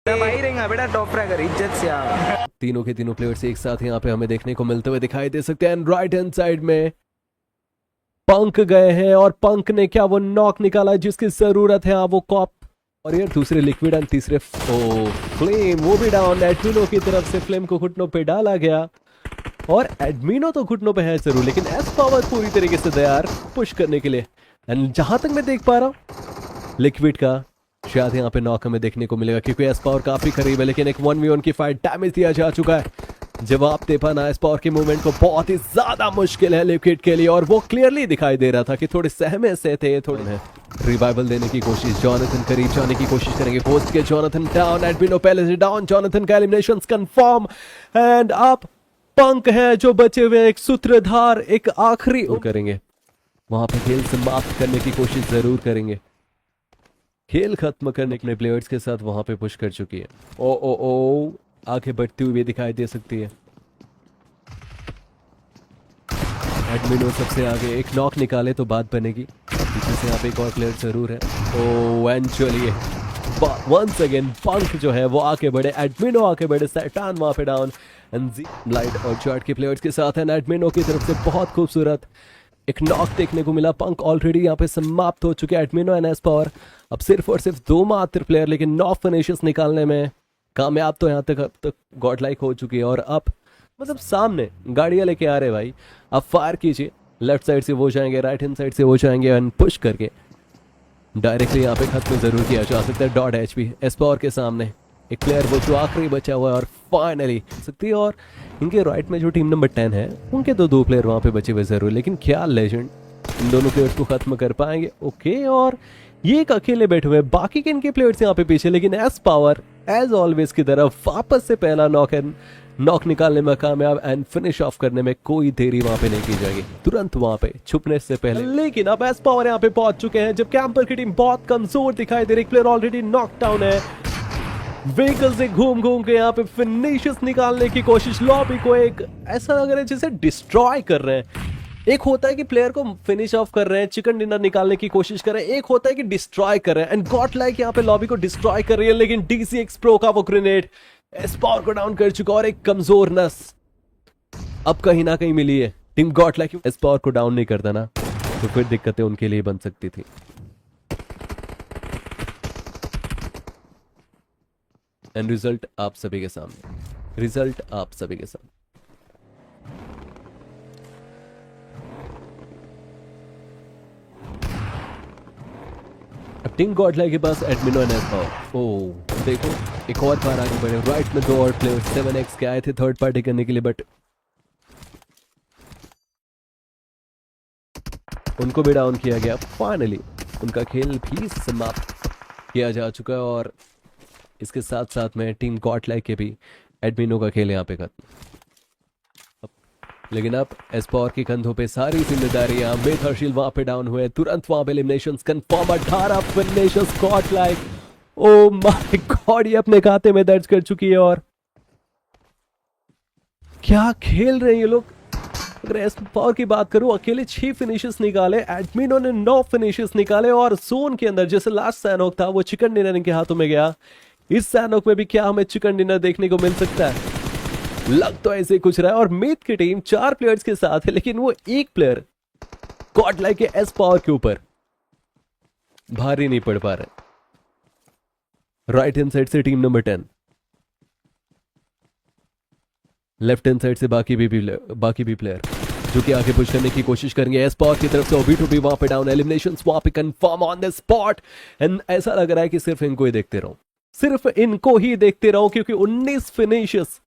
भाई रहेगा बेटा टॉप फ्रैगर इज्जत से आ। तीनों के तीनों प्लेयर्स एक साथ यहाँ पे हमें देखने को मिलते हुए दिखाई दे सकते हैं। राइट हैंड साइड में पंक गए हैं और पंक ने क्या वो नॉक निकाला जिसकी जरूरत है। वो कॉप और ये दूसरे लिक्विड एंड तीसरे फ्लेम वो भी डाउन। एडमिनो की तरफ से फ्लेम को घुटनों पे डाला गया और एडमिनो तो घुटनों पे है जरूर, लेकिन एस पावर पूरी तरीके से तैयार पुश करने के लिए। एंड जहां तक मैं देख पा रहा हूं लिक्विड का शायद यहाँ पे नॉक हमें देखने को मिलेगा क्योंकि एस पावर काफी करीब है, लेकिन एक 1v1 की फाइट डैमेज दिया जा चुका है। जवाब दे पाना एस पावर के मूवमेंट को बहुत ही ज्यादा मुश्किल है लिक्विड के लिए और वो क्लियरली दिखाई दे रहा था कि थोड़े सहमे से थे। थोड़े रिवाइवल देने की कोशिश, जॉनथन करीब जाने की कोशिश करेंगे। पोस्ट के जॉनथन डाउन, एडमिनो पहले से डाउन, जॉनथन का एलिमिनेशन कंफर्म। एंड अब पंक है जो बचे हुए एक सूत्रधार एक आखिरी करेंगे, वहां पे खेल समाप्त करने की कोशिश जरूर करेंगे। खेल खत्म करने के प्लेयर्स के साथ वहां पे पुश कर चुकी है। ओ आगे बढ़ती हुई दिखाई दे सकती है। एडमिनो सबसे आगे, एक नॉक निकाले तो बात बनेगी। पीछे से यहाँ पे एक और प्लेयर जरूर है। एंड चलिए वंस अगेन पंक जो है वो आके बढ़े, एडमिनो आके बढ़े, सैटान वहां पे डाउन। एंड लाइट और चार्ट के प्लेयर्स के साथ है एडमिनो की तरफ से बहुत खूबसूरत एक नॉक देखने को मिला। पंक ऑलरेडी यहाँ पे समाप्त हो चुके हैं। एडमिनो एंड एस पावर अब सिर्फ और सिर्फ दो मात्र प्लेयर, लेकिन 9 फिनिशेस निकालने में कामयाब तो यहाँ तक अब तक गॉड लाइक हो चुकी है। और अब मतलब सामने गाड़ियां लेके आ रहे भाई, अब फायर कीजिए। लेफ्ट साइड से वो जाएंगे, राइट हैंड साइड से वो जाएंगे एंड पुश करके डायरेक्टली यहाँ पे खत्म जरूर किया जा सकता है। डॉट एचपी एस पावर के सामने एक प्लेयर वो जो आखिरी बचा हुआ है और फाइनली सकती है। और इनके राइट में जो टीम नंबर 10 है उनके तो 2 प्लेयर वहां पे बचे हुए जरूर, लेकिन क्या लेजेंड इन दोनों प्लेयर्स को खत्म कर पाएंगे। ओके, और ये एक अकेले बैठे हुए, बाकी के इनके प्लेयर्स यहाँ पे पीछे, लेकिन एस पावर एज ऑलवेज की तरफ वापस से पहला नॉक निकालने में कामयाब एंड फिनिश ऑफ करने में कोई देरी वहां पे नहीं की जाएगी, तुरंत वहां पे छुपने से पहले। लेकिन अब एस पावर यहाँ पे पहुंच चुके हैं जब कैंपर की टीम बहुत कमजोर दिखाई दे रही। प्लेयर ऑलरेडी नॉक डाउन है। व्हीकल से घूम के यहाँ पे फिनिशेस निकालने की कोशिश, लॉबी को एक ऐसा लग रहा है जैसे डिस्ट्रॉय कर रहे हैं। एक होता है कि प्लेयर को फिनिश ऑफ कर रहे हैं, चिकन डिनर निकालने की कोशिश कर रहे हैं, एक होता है कि डिस्ट्रॉय कर रहे हैं। एंड गॉड लाइक यहाँ पे लॉबी को डिस्ट्रॉय कर रही है, लेकिन DCX प्रो का वो ग्रेनेड एस पावर को डाउन कर चुका और एक कमजोर नस अब कहीं ना कहीं मिली है। Team God like S power को डाउन नहीं करता ना तो फिर दिक्कतें उनके लिए बन सकती थी। एंड रिजल्ट आप सभी के सामने, रिजल्ट आप सभी के सामने। अब टीम गॉडलाइक के पास एडमिनो एंड एस पावर। देखो एक और बार आगे बढ़े। राइट में 2 और प्लेयर 7x के आए थे थर्ड पार्टी करने के लिए, बट उनको भी डाउन किया गया। फाइनली उनका खेल भी समाप्त किया जा चुका है और इसके साथ साथ में टीम गॉडलाइक के भी एडमिनो का खेल यहाँ पे खत्म। लेकिन अब एस पावर के कंधों पे सारी जिम्मेदारियां। बेथर्शील वहां पे डाउन हुए, तुरंत वहां पे eliminations confirm. 18 finishers Godlike, oh my God, ये अपने खाते में दर्ज कर चुकी है। और क्या खेल रहे हैं ये लोग। अगर एस पावर की बात करूं, अकेले 6 फिनिशेस निकाले, एडमिनो ने 9 फिनिशेस निकाले और जोन के अंदर जैसे लास्ट सैनोक था वो चिकन डिनर इनके हाथों में गया। इस सैनोक में भी क्या हमें चिकन डिनर देखने को मिल सकता है? लग तो ऐसे कुछ रहा है। और मीत की टीम 4 प्लेयर्स के साथ है, लेकिन वो एक प्लेयर गॉडलाइक के एस पावर के ऊपर भारी नहीं पड़ पा रहे। राइट हैंड साइड से team number 10, left hand side से बाकी भी प्लेयर जो कि आगे पुश करने की कोशिश करेंगे। एस पावर की तरफ से OB2B वहां पे डाउन, एलिमिनेशंस वहां पे confirm on the spot. And ऐसा लग रहा है कि सिर्फ इनको ही देखते रहो, सिर्फ इनको ही देखते रहो, क्योंकि 19 फिनिशेस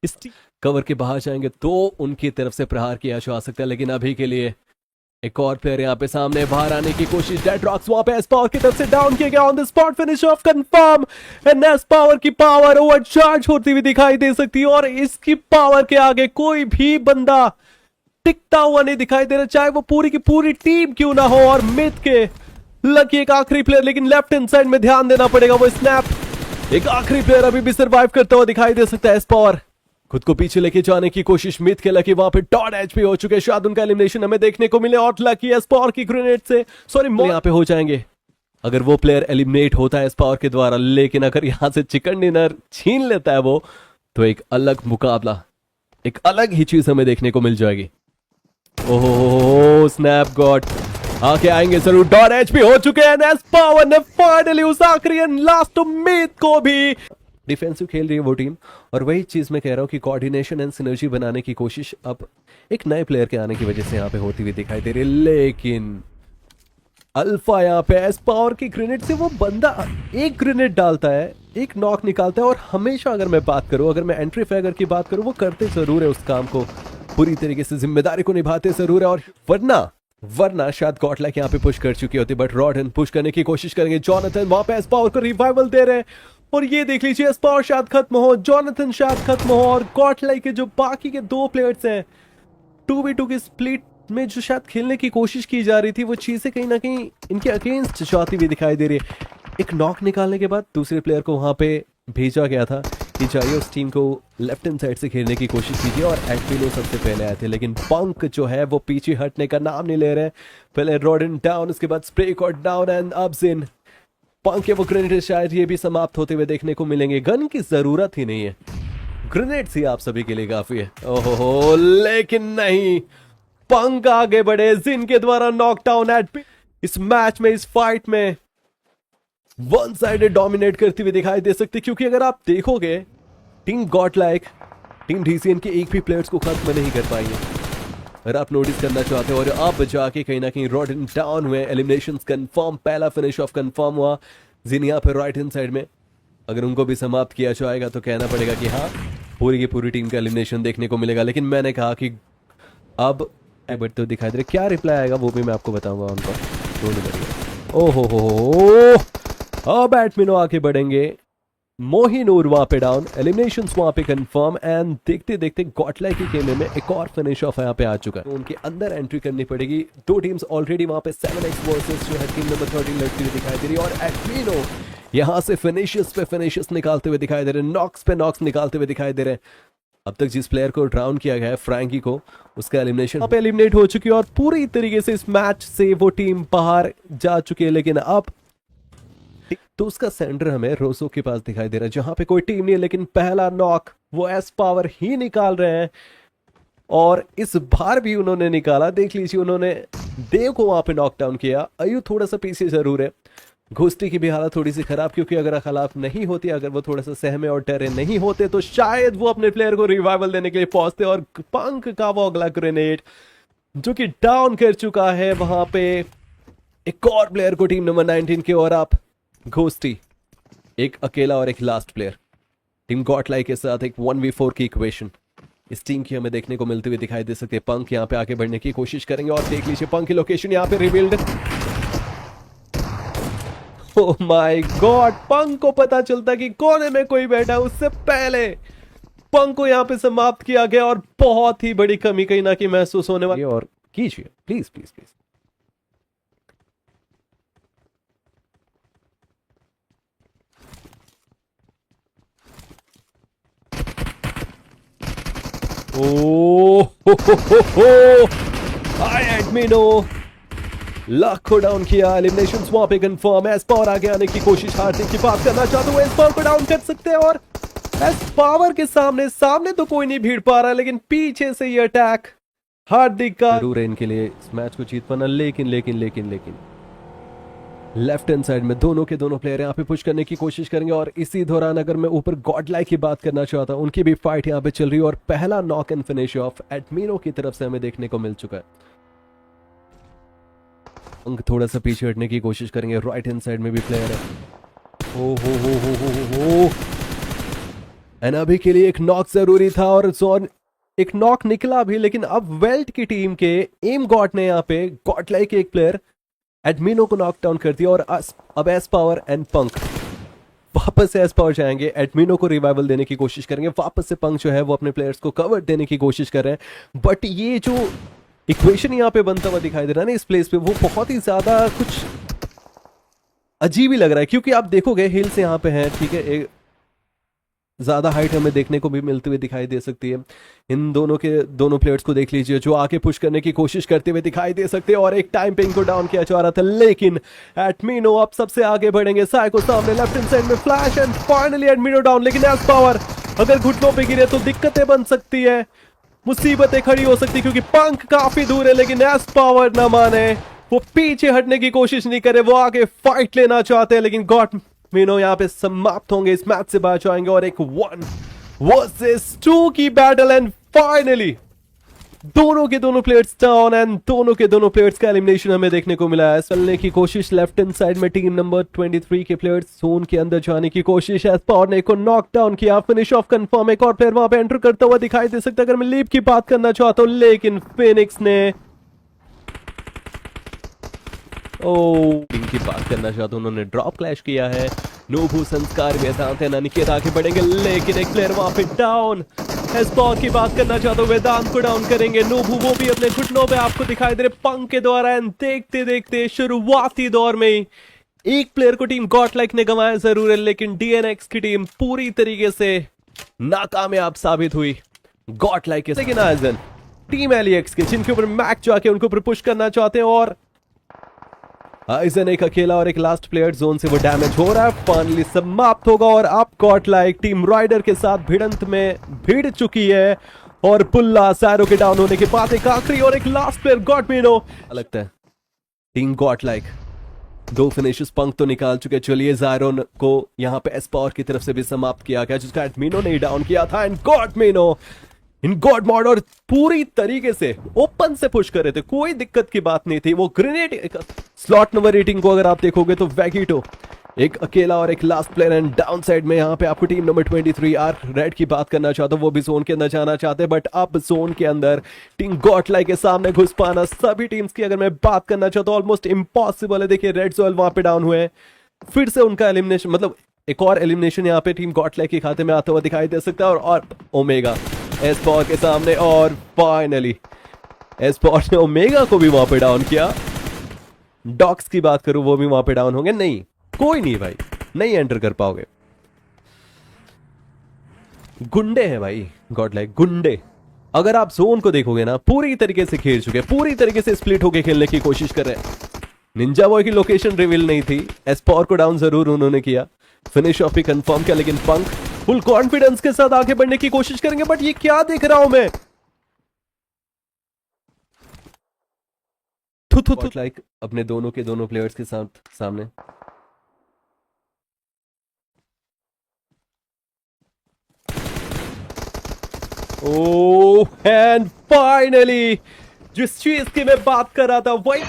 इस कवर के बाहर जाएंगे तो उनकी तरफ से प्रहार किया जा सकता है। लेकिन अभी के लिए एक और प्लेयर यहाँ पे सामने बाहर आने की कोशिश। डेड रॉक्स वहां पे एस पावर की तरफ से डाउन किया गया, on the spot finish off confirm. And S power की पावर ओवरचार्ज होती हुई दिखाई दे सकती है और इसकी पावर के आगे कोई भी बंदा टिकता हुआ नहीं दिखाई दे रहा, चाहे वो पूरी की पूरी टीम क्यों ना हो। और मिथ के लकी एक आखिरी प्लेयर, लेकिन लेफ्ट हैंड साइड में ध्यान देना पड़ेगा। वो स्नैप एक आखिरी प्लेयर अभी भी सर्वाइव करता हुआ दिखाई दे सकता है। एस पावर खुद को पीछे लेके जाने की कोशिश। मिथ के लकी वहां पे डॉट एचपी हो चुके हैं, शायद उनका एलिमिनेशन हमें देखने को मिले। और लकी एस पावर की ग्रेनेड से यहाँ पे हो जाएंगे अगर वो प्लेयर एलिमिनेट होता है इस पावर के द्वारा, लेकिन अगर यहां से चिकन डिनर छीन लेता है वो, तो एक अलग मुकाबला, एक अलग ही चीज हमें देखने को मिल जाएगी। ओहो स्नैप गॉड आके आएंगे जरूर। डॉट एचपी हो चुके हैं एस पावर ने फाइनली उस आखिरी एंड लास्ट उम्मीद को भी। डिफेंसिव खेल रही है वो टीम, और वही चीज मैं कह रहा हूं कि कोऑर्डिनेशन एंड सिनर्जी बनाने की कोशिश अब एक नए प्लेयर के आने की वजह से यहाँ पे होती हुई दिखाई दे रही है। लेकिन अल्फा यहाँ पे एस पावर की ग्रेनेड से वो बंदा एक ग्रेनेड डालता है, एक नॉक निकालता है, और हमेशा अगर मैं बात करूं, अगर मैं एंट्री फ्रैगर की बात करूं, वो करते जरूर है उस काम को, पूरी तरीके से जिम्मेदारी को निभाते जरूर है। और वरना शायद गॉडलाइक यहाँ पे पुश कर चुकी होती, बट रॉडन पुश करने की कोशिश करेंगे। जॉनथन वहां पे एस पावर को रिवाइवल दे रहे हैं, और ये देख लीजिए एस पावर शायद खत्म हो, जॉनथन शायद खत्म हो, और गॉडलाइक के जो बाकी के दो प्लेयर्स हैं 2v2 की स्प्लिट में जो शायद खेलने की कोशिश की जा रही थी, वो चीजें कहीं ना कहीं इनके अगेंस्ट जाती हुई दिखाई दे रही है। एक नॉक निकालने के बाद दूसरे प्लेयर को वहां पे भेजा गया था कि जाइए उस टीम को लेफ्ट हैंड साइड से खेलने की कोशिश कीजिए, और एडमिनो सबसे पहले आए थे, लेकिन पंक जो है वो पीछे हटने का नाम नहीं ले रहे। पहले रॉडन डाउन, उसके बाद स्प्रे कॉट डाउन एंड अब्स इन। पंक के वो ग्रेनेड शायद ये भी समाप्त होते हुए देखने को मिलेंगे। गन की जरूरत ही नहीं है, ग्रेनेड्स ही आप सभी के लिए काफी है। ओहो लेकिन नहीं, पंक आगे बढ़े, जिन के द्वारा नॉकडाउन एट इस मैच में, इस फाइट में वन साइडेड डोमिनेट करती हुई दिखाई दे सकती, क्योंकि अगर आप देखोगे टीम गॉडलाइक, टीम डीसीएन के एक भी प्लेयर्स को खत्म नहीं कर पाएंगे। अगर आप नोटिस करना चाहते हो, और अब जाके कहीं ना कहीं रॉडन डाउन हुए, एलिमिनेशंस कंफर्म, पहला फिनिश ऑफ कंफर्म हुआ। जिन यहाँ पर राइट हैंड साइड में, अगर उनको भी समाप्त किया जाएगा तो कहना पड़ेगा कि हाँ, पूरी की पूरी टीम का एलिमिनेशन देखने को मिलेगा। लेकिन मैंने कहा कि अब बट तो दिखाई दे रहा, क्या रिप्लाई आएगा वो भी मैं आपको बताऊंगा उनका। ओहो अब एडमिनो आके बढ़ेंगे। मोहिनूर वहां पे डाउन, एलिमिनेशंस वहां पे कंफर्म, एंड देखते देखते गॉडलाइक के गेम में एक और फिनिश ऑफ यहाँ पे आ चुका है। तो उनके अंदर एंट्री करनी पड़ेगी। दो टीम्स ऑलरेडी वहां पे 7x वर्सेस जो है टीम नंबर 13 लड़ती हुई दिखाई दे रही है, और एडमिनो यहां से फिनिशेस पे फिनिशेस निकालते हुए दिखाई दे रहे हैं, नॉक्स पे नॉक्स निकालते हुए दिखाई दे रहे हैं। अब तक जिस प्लेयर को डाउन किया गया है फ्रैंकी को, उसका एलिमिनेशन पे एलिमिनेट हो चुकी है, और पूरी तरीके से इस मैच से वो टीम बाहर जा चुकी है। लेकिन अब तो उसका सेंटर हमें रोसो के पास दिखाई दे रहा है, जहां पे कोई टीम नहीं है, लेकिन पहला नॉक वो एस पावर ही निकाल रहे हैं, और इस बार भी उन्होंने निकाला। देख लीजिए, उन्होंने देव को वहां पे नॉकडाउन किया। अयू थोड़ा सा पीछे जरूर है, घुस्ती की भी हालत थोड़ी सी खराब, क्योंकि अगर खिलाफ नहीं होती, अगर वो थोड़ा सा सहमे और डरे नहीं होते, तो शायद वो अपने प्लेयर को रिवाइवल देने के लिए पहुंचते। और पंक का वो अगला ग्रेनेड जो कि डाउन कर चुका है वहां पे एक और प्लेयर को टीम नंबर 19 के, और आप घोस्टी एक अकेला और एक लास्ट प्लेयर। टीम गॉडलाइक के साथ एक 1v4 की इक्वेशन इस टीम की हमें देखने को मिलती हुई दिखाई दे सकती है। पंक यहाँ पे आगे बढ़ने की कोशिश करेंगे, और देख लीजिए पंक की लोकेशन यहाँ पे रिवील्ड। ओह माय गॉड, पंक को पता चलता कि कोने में कोई बैठा, उससे पहले पंक को यहाँ पे समाप्त किया गया, और बहुत ही बड़ी कमी कहीं ना कहीं महसूस होने वाली है। और कीजिए प्लीज प्लीज प्लीज। हाय एडमिनो, लक को डाउन किया, एलिमिनेशंस वहां पे कंफर्म। एस पावर आगे आने की कोशिश, हार्दिक की बात करना चाहता हूं, एस पावर को डाउन कर सकते हैं, और एस पावर के सामने तो कोई नहीं भीड़ पा रहा, लेकिन पीछे से ये अटैक हार्दिक का जरूर है इनके लिए इस मैच को जीत पाना। लेकिन लेफ्ट हैंड साइड में दोनों के दोनों प्लेयर यहाँ पे पुश करने की कोशिश करेंगे, और इसी दौरान अगर मैं ऊपर गॉडलाइक की बात करना चाहता हूँ, उनकी भी फाइट यहाँ पे चल रही है, और पहला नॉक एंड फिनिश ऑफ एडमिनो की तरफ से हमें देखने को मिल चुका है। अंक थोड़ा सा पीछे हटने की कोशिश करेंगे, राइट हैंड साइड में भी प्लेयर है। हो एंड अभी के लिए एक नॉक जरूरी था, और जोन एक नॉक निकला भी, लेकिन अब वेल्ट की टीम के एम गॉड ने यहाँ पे गॉडलाइक के एक प्लेयर एडमिनो को नॉक डाउन कर दिया, और अब एस पावर एंड पंक वापस से एस पावर जाएंगे, एडमिनो को रिवाइवल देने की कोशिश करेंगे। वापस से पंक जो है वो अपने प्लेयर्स को कवर देने की कोशिश कर रहे हैं, बट ये जो इक्वेशन यहाँ पे बनता हुआ दिखाई दे रहा है ना इस प्लेस पे, वो बहुत ही ज्यादा कुछ अजीब ही लग रहा है। क्योंकि आप देखोगे हिल्स यहाँ पे हैं, ठीक है, ज्यादा हाइट हमें देखने को भी मिलती हुई दिखाई दे सकती है। इन दोनों प्लेयर्स को देख लीजिए जो आके पुश करने की कोशिश करते हुए दिखाई दे सकते हैं, और एक टाइम पे इनको डाउन किया जा रहा था, लेकिन एडमिनो अब सबसे आगे बढ़ेंगे। साइको सामने लेफ्ट हैंड साइड में फ्लैश एंड फाइनली एडमिनो डाउन। लेकिन एस पावर अगर घुटनों पे गिरे तो दिक्कतें बन सकती है, मुसीबतें खड़ी हो सकती, क्योंकि पंख काफी दूर है। लेकिन एस पावर ना माने, वो पीछे हटने की कोशिश नहीं करे, वो आगे फाइट लेना चाहते हैं। लेकिन गॉड मीनो यहाँ पे समाप्त होंगे, इस मैच से बाहर जाएंगे, और एक 1 वर्सेस 2 की बैटल। एंड फाइनली दोनों के दोनों प्लेयर्स डाउन एंड दोनों के दोनों प्लेयर्स का एलिमिनेशन हमें देखने को मिला है। चलने की कोशिश लेफ्ट हैंड साइड में टीम नंबर 23 के प्लेयर्स, जोन के अंदर जाने की कोशिश है। पावर ने को नॉक डाउन किया, फिनिश ऑफ कंफर्म। एक और प्लेयर वहां पे एंटर करता हुआ दिखाई दे सकता है अगर मैं लीप की बात करना चाहता हूं, लेकिन फिनिक्स ने टीम की बात करना चाहता हूं, उन्होंने ड्रॉप क्लैश किया है। नोबू संस्कार वेदांत है, निकेत आगे बढ़ेंगे, लेकिन एक प्लेयर वहां पे डाउन। एस्पॉर की बात करना चाहता हूं, वेदांत को डाउन करेंगे। नोबू वो भी अपने घुटनों पे आपको दिखाई दे रहे पंख के द्वारा। एंड देखते देखते शुरुआती दौर में ही एक प्लेयर को टीम गॉड लाइक ने गंवाया जरूर है, लेकिन डीएनएक्स की टीम पूरी तरीके से नाकामयाब साबित हुई गॉड लाइक के। लेकिन आइजन टीम एलिएक्स के, जिनके ऊपर मैक जाके उनको ऊपर पुश करना चाहते हैं, और आइजन एक अकेला और एक लास्ट प्लेयर, जोन से वो डैमेज हो रहा है। फाइनली समाप्त होगा, और अब गॉड लाइक टीम राइडर के साथ भिड़ंत में भिड़ चुकी है। और पुल्ला सैरो के डाउन होने के बाद एक आखिरी और एक लास्ट प्लेयर गॉड मीनो लगता है। टीम गॉड लाइक 2 फिनिशेस पंख तो निकाल चुके। चलिए ज़ायरोन को यहाँ पे एस्पॉर की तरफ से भी समाप्त किया गया, जिसका एडमिनो ने डाउन किया था। एंड गॉड मीनो इन गॉड मॉड और पूरी तरीके से ओपन से पुश कर रहे थे, कोई दिक्कत की बात नहीं थी। वो ग्रेनेड स्लॉट नंबर 18 को अगर आप देखोगे तो वैगिटो एक अकेला और एक last player. And down side में यहाँ पे आपको टीम नंबर 23 आर रेड की बात करना चाहता हूँ, वो भी जोन के अंदर जाना चाहते हैं, बट अब जोन के अंदर टीम गॉड लाइक के सामने घुस पाना सभी टीम्स की अगर मैं बात करना चाहता हूँ ऑलमोस्ट इम्पॉसिबल है। देखिए रेड जोल वहां पे डाउन हुए, फिर से उनका एलिमिनेशन, मतलब एक और एलिमिनेशन यहाँ पे टीम गॉड लाइक के खाते में आता हुआ दिखाई दे सकता है। और ओमेगा एस्पॉर के सामने, और फाइनली एस्पॉर ने ओमेगा को भी वहां पे डाउन किया। डॉक्स की बात करूं वो भी वहां पे डाउन होंगे। नहीं, कोई नहीं भाई, नहीं एंटर कर पाओगे, गुंडे हैं भाई गॉड लाइक, गुंडे। अगर आप जोन को देखोगे ना, पूरी तरीके से खेल चुके, पूरी तरीके से स्प्लिट होके खेलने की कोशिश कर रहे हैं। निंजा बॉय की लोकेशन रिवील नहीं थी, एस्पॉर को डाउन जरूर उन्होंने किया, फिनिश ऑफ भी कंफर्म किया, लेकिन पंख फुल कॉन्फिडेंस के साथ आगे बढ़ने की कोशिश करेंगे। बट ये क्या देख रहा हूं मैं, लाइक अपने दोनों के दोनों प्लेयर्स के साथ सामने। ओह एंड फाइनली जिस चीज की मैं बात कर रहा था वही